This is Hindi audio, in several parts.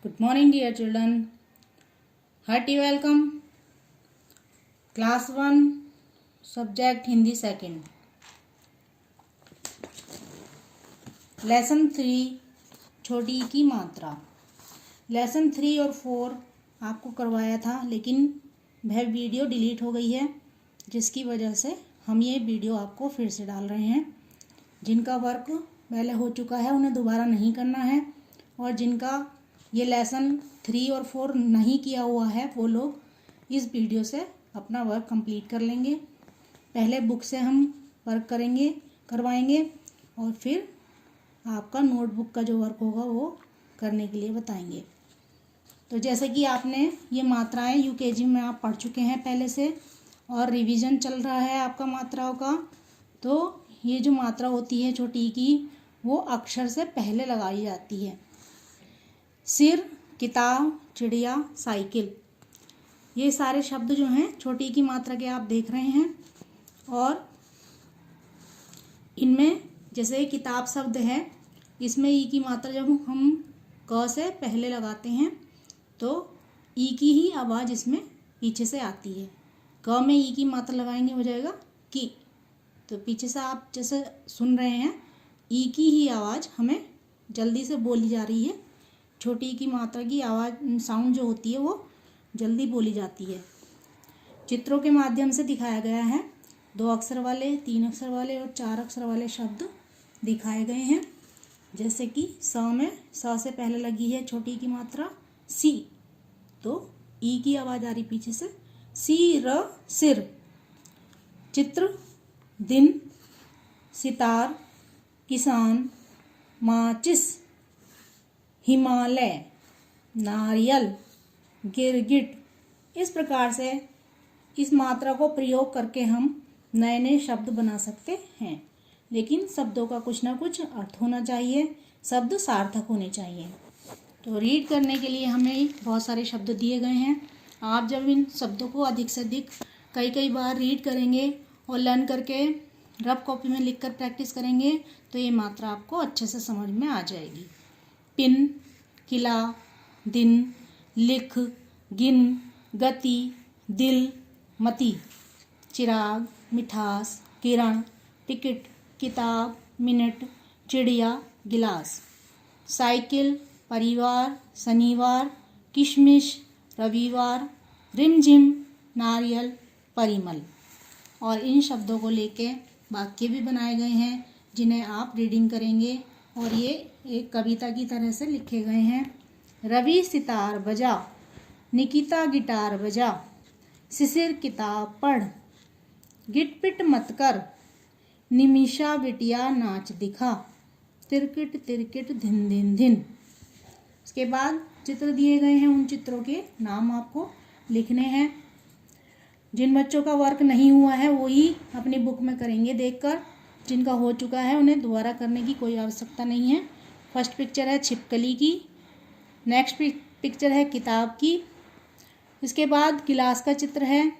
Good morning, dear children. Hearty welcome. Class 1, Subject Hindi 2nd. Lesson 3, छोटी की मात्रा. Lesson 3 और 4 आपको करवाया था, लेकिन वह वीडियो डिलीट हो गई है, जिसकी वजह से हम ये वीडियो आपको फिर से डाल रहे हैं. जिनका वर्क पहले हो चुका है उन्हें दोबारा नहीं करना है, और जिनका ये लेसन 3 और 4 नहीं किया हुआ है वो लोग इस वीडियो से अपना वर्क कंप्लीट कर लेंगे. पहले बुक से हम वर्क करवाएंगे और फिर आपका नोटबुक का जो वर्क होगा वो करने के लिए बताएंगे. तो जैसे कि आपने ये मात्राएं यूकेजी में आप पढ़ चुके हैं पहले से, और रिवीजन चल रहा है आपका मात्राओं का. तो ये जो मात्रा होती है छोटी की, वो अक्षर से पहले लगाई जाती है. सिर, किताब, चिड़िया, साइकिल, ये सारे शब्द जो हैं छोटी की मात्रा के आप देख रहे हैं. और इनमें जैसे किताब शब्द है, इसमें ई की मात्रा जब हम क से पहले लगाते हैं तो ई की ही आवाज़ इसमें पीछे से आती है. क में ई की मात्रा लगाएंगे हो जाएगा की. तो पीछे से आप जैसे सुन रहे हैं, ई की ही आवाज़ हमें जल्दी से बोली जा रही है. छोटी की मात्रा की आवाज़ साउंड जो होती है वो जल्दी बोली जाती है. चित्रों के माध्यम से दिखाया गया है. 2 अक्षर वाले, 3 अक्षर वाले और 4 अक्षर वाले शब्द दिखाए गए हैं. जैसे कि स में स से पहले लगी है छोटी की मात्रा सी, तो ई की आवाज़ आ रही पीछे से. सिर. चित्र, दिन, सितार, किसान, माचिस, हिमालय, नारियल, गिरगिट. इस प्रकार से इस मात्रा को प्रयोग करके हम नए नए शब्द बना सकते हैं, लेकिन शब्दों का कुछ ना कुछ अर्थ होना चाहिए, शब्द सार्थक होने चाहिए. तो रीड करने के लिए हमें बहुत सारे शब्द दिए गए हैं. आप जब इन शब्दों को अधिक से अधिक कई बार रीड करेंगे और लर्न करके रफ कॉपी में लिखकर प्रैक्टिस करेंगे तो ये मात्रा आपको अच्छे से समझ में आ जाएगी. पिन, किला, दिन, लिख, गिन, गति, दिल, मति, चिराग, मिठास, किरण, टिकट, किताब, मिनट, चिड़िया, गिलास, साइकिल, परिवार, शनिवार, किशमिश, रविवार, रिमझिम, नारियल, परिमल. और इन शब्दों को लेके वाक्य भी बनाए गए हैं जिन्हें आप रीडिंग करेंगे, और ये एक कविता की तरह से लिखे गए हैं. रवि सितार बजा, निकिता गिटार बजा, शिशिर किताब पढ़, गिटपिट मत कर, निमिषा बिटिया नाच दिखा, तिरकिट तिरकिट धिन धिन धिन. इसके बाद चित्र दिए गए हैं, उन चित्रों के नाम आपको लिखने हैं. जिन बच्चों का वर्क नहीं हुआ है वो ही अपनी बुक में करेंगे देखकर. जिनका हो चुका है उन्हें दोबारा करने की कोई आवश्यकता नहीं है. फर्स्ट पिक्चर है छिपकली की, नेक्स्ट पिक्चर है किताब की, इसके बाद गिलास का चित्र है,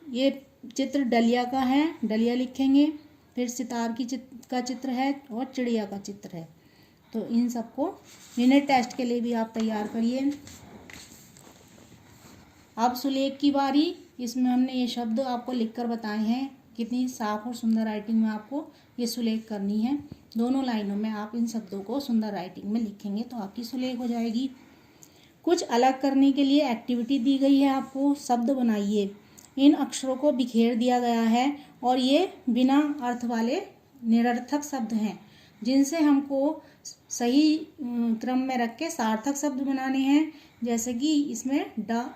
ये चित्र डलिया का है, डलिया लिखेंगे. फिर सितार का चित्र है और चिड़िया का चित्र है. तो इन सबको यूनिट टेस्ट के लिए भी आप तैयार करिए. अब सुलेख की बारी. इसमें हमने ये शब्द आपको लिखकर बताए हैं. कितनी साफ और सुंदर राइटिंग में आपको ये सुलेख करनी है. दोनों लाइनों में आप इन शब्दों को सुंदर राइटिंग में लिखेंगे तो आपकी सुलेख हो जाएगी. कुछ अलग करने के लिए एक्टिविटी दी गई है आपको. शब्द बनाइए. इन अक्षरों को बिखेर दिया गया है और ये बिना अर्थ वाले निरर्थक शब्द हैं, जिनसे हमको सही क्रम में रख के सार्थक शब्द बनाने हैं. जैसे कि इसमें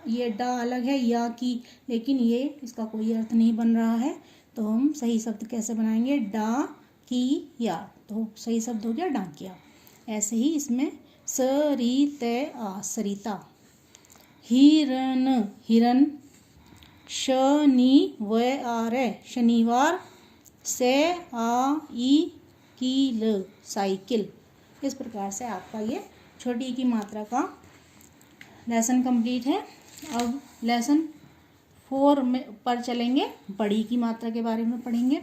ये डा अलग है या की, लेकिन ये इसका कोई अर्थ नहीं बन रहा है. तो हम सही शब्द कैसे बनाएंगे? डा, की, या. तो सही शब्द हो गया डाकिया. ऐसे ही इसमें सरिता, सरिता. हिरन, हिरन. शनिवार, शनिवार. Cycle, cycle. इस प्रकार से आपका ये छोटी की मात्रा का लेसन कंप्लीट है. अब लेसन 4 में पर चलेंगे. बड़ी की मात्रा के बारे में पढ़ेंगे.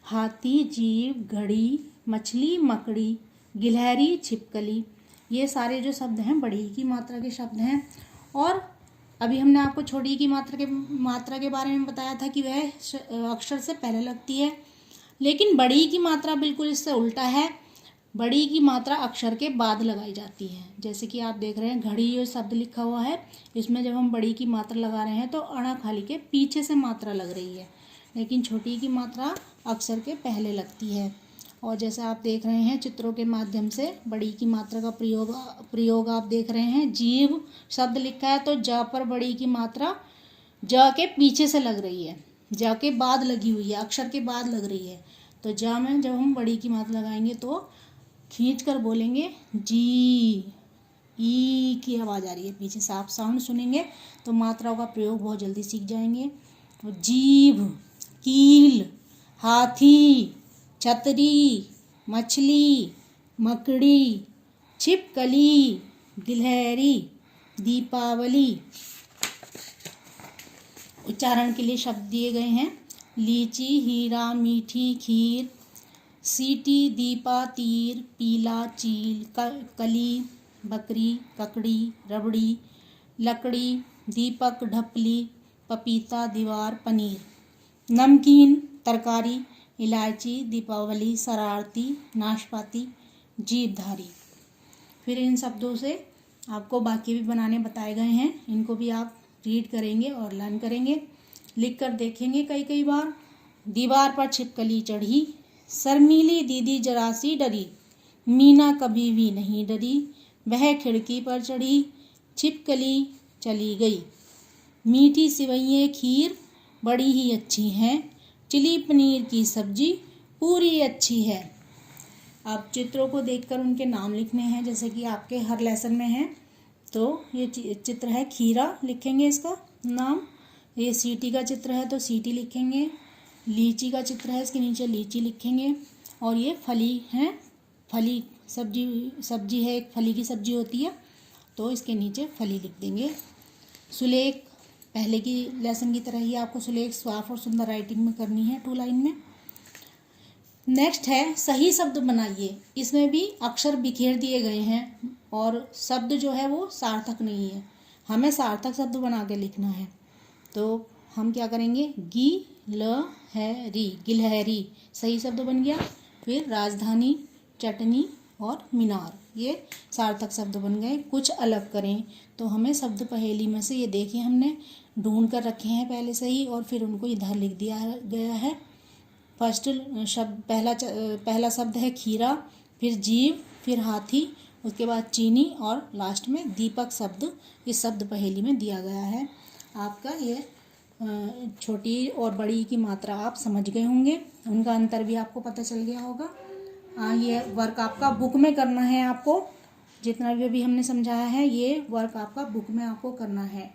हाथी, जीव, घड़ी, मछली, मकड़ी, गिलहरी, छिपकली, ये सारे जो शब्द हैं बड़ी ई की मात्रा के शब्द हैं। और अभी हमने आपको छोटी ई की मात्रा के बारे में बताया था कि वह अक्षर से पहले लगती है, लेकिन बड़ी ई की मात्रा बिल्कुल इससे उल्टा है। बड़ी ई की मात्रा अक्षर के बाद लगाई जाती है। जैसे कि आप देख रहे हैं घड़ी ये शब्द लिखा हुआ है, इसमें जब हम बड़ी की मात्रा लगा रहे हैं तो अणा खाली के पीछे से मात्रा लग रही है, लेकिन छोटी की मात्रा अक्षर के पहले लगती है। और जैसे आप देख रहे हैं चित्रों के माध्यम से बड़ी की मात्रा का प्रयोग आप देख रहे हैं। जीव शब्द लिखा है तो ज पर बड़ी की मात्रा ज के पीछे से लग रही है, ज के बाद लगी हुई है, अक्षर के बाद लग रही है। तो ज में जब हम बड़ी की मात्रा लगाएंगे तो खींच कर बोलेंगे जी, ई की आवाज़ आ रही है पीछे से। आप साउंड सुनेंगे तो मात्राओं का प्रयोग बहुत जल्दी सीख जाएंगे। तो जीभ, कील, हाथी, छतरी, मछली, मकड़ी, छिपकली, गिलहरी, दीपावली। उच्चारण के लिए शब्द दिए गए हैं। लीची, हीरा, मीठी, खीर, सीटी, दीपा, तीर, पीला, चील, कली, बकरी, ककड़ी, रबड़ी, लकड़ी, दीपक, ढपली, पपीता, दीवार, पनीर, नमकीन, तरकारी, इलायची, दीपावली, शरारती, नाशपाती, जीभधारी। फिर इन शब्दों से आपको वाक्य भी बनाने बताए गए हैं, इनको भी आप रीड करेंगे और लर्न करेंगे, लिख कर देखेंगे कई बार। दीवार पर छिपकली चढ़ी, शर्मीली दीदी जरा सी डरी, मीना कभी भी नहीं डरी, वह खिड़की पर चढ़ी, छिपकली चली गई। मीठी सिवैयाँ खीर बड़ी ही अच्छी हैं, चिली पनीर की सब्जी पूरी अच्छी है। आप चित्रों को देखकर उनके नाम लिखने हैं, जैसे कि आपके हर लेसन में है। तो ये चित्र है खीरा, लिखेंगे इसका नाम। ये सीटी का चित्र है तो सीटी लिखेंगे। लीची का चित्र है, इसके नीचे लीची लिखेंगे। और ये फली है, फली सब्जी है, एक फली की सब्जी होती है तो इसके नीचे फली लिख देंगे। सुलेख, पहले की लेसन की तरह ही आपको सुलेख साफ और सुंदर राइटिंग में करनी है 2 लाइन में। नेक्स्ट है सही शब्द बनाइए। इसमें भी अक्षर बिखेर दिए गए हैं और शब्द जो है वो सार्थक नहीं है, हमें सार्थक शब्द बना के लिखना है। तो हम क्या करेंगे, गिलहरी, गिलहरी सही शब्द बन गया। फिर राजधानी, चटनी और मीनार, ये सार्थक शब्द बन गए। कुछ अलग करें तो हमें शब्द पहेली में से ये देखिए हमने ढूंढ कर रखे हैं पहले से ही और फिर उनको इधर लिख दिया गया है। फर्स्ट शब्द पहला शब्द है खीरा, फिर जीव, फिर हाथी, उसके बाद चीनी और लास्ट में दीपक शब्द इस शब्द पहेली में दिया गया है। आपका ये छोटी और बड़ी की मात्रा आप समझ गए होंगे, उनका अंतर भी आपको पता चल गया होगा। ये वर्क आपका बुक में करना है। आपको जितना भी अभी हमने समझाया है ये वर्क आपका बुक में आपको करना है,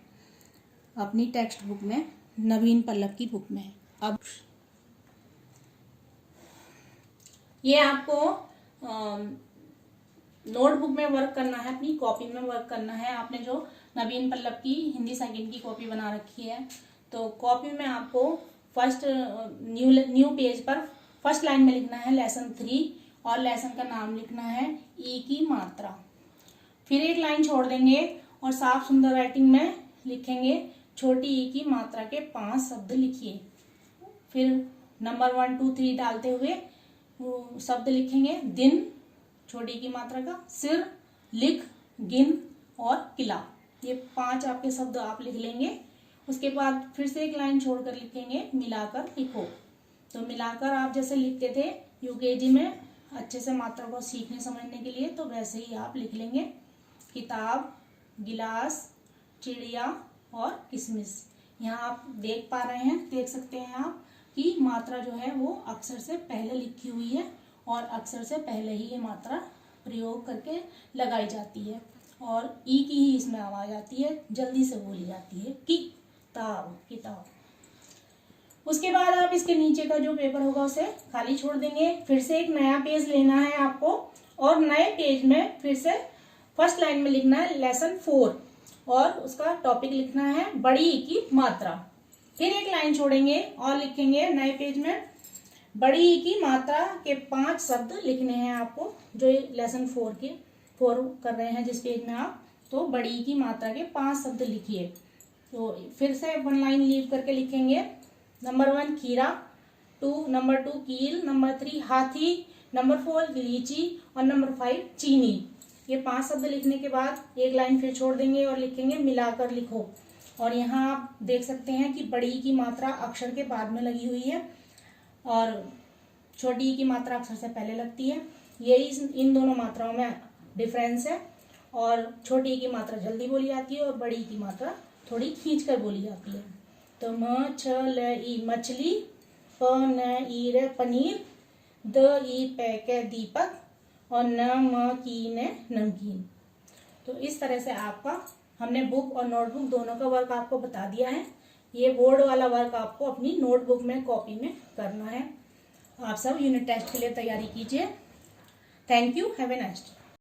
अपनी टेक्स्ट बुक में, नवीन पल्लव की बुक में। अब ये आपको नोटबुक में वर्क करना है, अपनी कॉपी में वर्क करना है। आपने जो नवीन पल्लव की हिंदी सेकंड की कॉपी बना रखी है तो कॉपी में आपको फर्स्ट न्यू पेज पर फर्स्ट लाइन में लिखना है लेसन 3 और लेसन का नाम लिखना है ई की मात्रा। फिर एक लाइन छोड़ देंगे और साफ सुंदर राइटिंग में लिखेंगे छोटी ई की मात्रा के 5 शब्द लिखिए। फिर नंबर 1 2 3 डालते हुए शब्द लिखेंगे दिन, छोटी की मात्रा का, सिर, लिख, गिन और किला। ये 5 आपके शब्द आप लिख लेंगे। उसके बाद फिर से एक लाइन छोड़कर लिखेंगे मिलाकर लिखो। तो मिलाकर आप जैसे लिखते थे यूकेजी में अच्छे से मात्रा को सीखने समझने के लिए, तो वैसे ही आप लिख लेंगे किताब, गिलास, चिड़िया और किशमिश। यहाँ आप देख पा रहे हैं, देख सकते हैं आप कि मात्रा जो है वो अक्षर से पहले लिखी हुई है और अक्षर से पहले ही ये मात्रा प्रयोग करके लगाई जाती है और ई की ही इसमें आवाज आती है, जल्दी से बोली जाती है किताब, किताब। उसके बाद आप इसके नीचे का जो पेपर होगा उसे खाली छोड़ देंगे। फिर से एक नया पेज लेना है आपको और नए पेज में फिर से फर्स्ट लाइन में लिखना है लेसन 4 और उसका टॉपिक लिखना है बड़ी ई की मात्रा। फिर एक लाइन छोड़ेंगे और लिखेंगे नए पेज में बड़ी ई की मात्रा के 5 शब्द लिखने हैं आपको, जो लेसन 4 के 4 कर रहे हैं जिस पेज में आप, तो बड़ी की मात्रा के 5 शब्द लिखिए। तो फिर से 1 लाइन लीव करके लिखेंगे। नंबर 1 खीरा, नंबर 2 कील, नंबर 3 हाथी, नंबर 4 लीची और नंबर 5 चीनी। ये 5 शब्द लिखने के बाद एक लाइन फिर छोड़ देंगे और लिखेंगे मिलाकर लिखो। और यहाँ आप देख सकते हैं कि बड़ी की मात्रा अक्षर के बाद में लगी हुई है और छोटी की मात्रा अक्षर से पहले लगती है। यही इन दोनों मात्राओं में डिफरेंस है। और छोटी की मात्रा जल्दी बोली जाती है और बड़ी की मात्रा थोड़ी खींच कर बोली जाती है। तो म छ ल ई मछली, प न ई र पनीर, द ई पै के दीपक और न म की न नमकीन। तो इस तरह से आपका हमने बुक और नोटबुक दोनों का वर्क आपको बता दिया है। ये बोर्ड वाला वर्क आपको अपनी नोटबुक में कॉपी में करना है। आप सब यूनिट टेस्ट के लिए तैयारी कीजिए। Thank you, have a nice day.